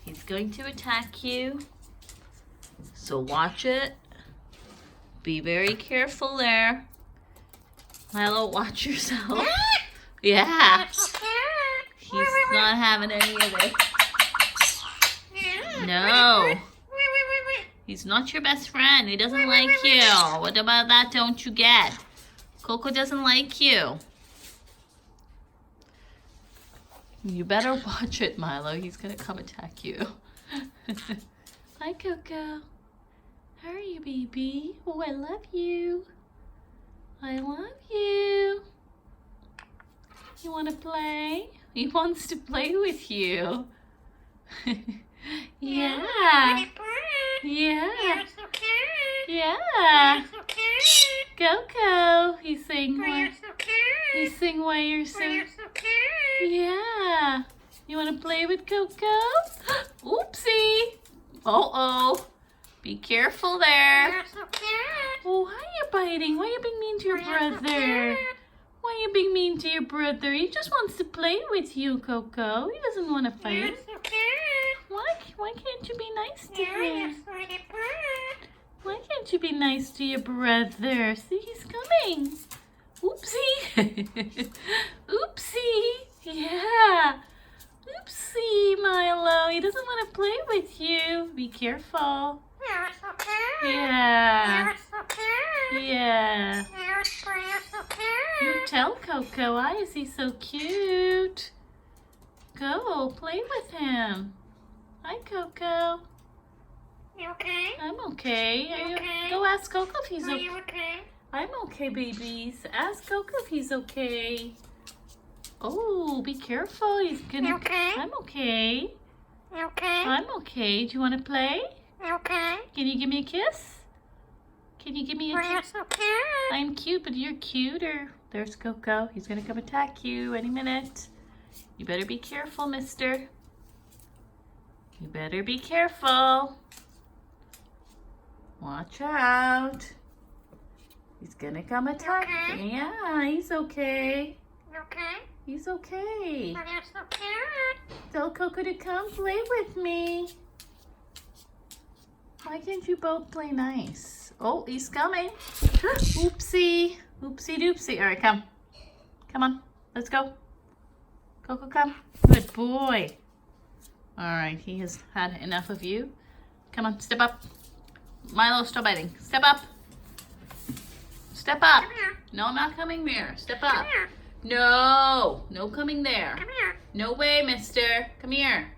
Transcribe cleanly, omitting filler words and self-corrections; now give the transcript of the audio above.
He's going to attack you. So watch it. Be very careful there. Milo, watch yourself. Yeah. He's not having any of it. No. He's not your best friend. He doesn't like you. What about that don't you get? Coco doesn't like you. You better watch it, Milo. He's gonna come attack you. Hi, Coco. How are you, baby? Oh, I love you. I love you. You want to play? He wants to play with you. Yeah. Yeah. Yeah. Coco. He's saying why. He's saying why you're so. Yeah. You want to play with Coco? Oopsie. Uh-oh. Be careful there. Oh, why are you biting? Why are you being mean to your brother? Why are you being mean to your brother? He just wants to play with you, Coco. He doesn't want to fight. Why can't you be nice to him? Why can't you be nice to your brother? See, he's coming. Oopsie. Oopsie. Yeah. Oopsie, Milo. He doesn't want to play with you. Be careful. Yeah. Yeah. You tell Coco, why is he so cute? Go, play with him. Hi, Coco. You okay? I'm okay. You okay? Go ask Coco if he's Are okay. you okay? I'm okay, babies. Ask Coco if he's okay. Oh, be careful. He's gonna. You okay? I'm okay. You okay? I'm okay. Do you want to play? You okay? Can you give me a kiss? Can you give me a You're kiss? so cute. I'm cute, but you're cuter. There's Coco. He's gonna come attack you any minute. You better be careful, mister. You better be careful. Watch out. He's gonna come attack you. Yeah, he's okay. You okay? He's okay. You're so cute. Tell Coco to come play with me. Why can't you both play nice? Oh, he's coming. Oopsie. Oopsie doopsie. All right, come. Come on. Let's go. Coco, come. Good boy. All right, he has had enough of you. Come on, step up. Milo, stop biting. Step up. Step up. Come here. No, I'm not coming there. Step Come up. here. No. No coming there. Come here. No way, mister. Come here.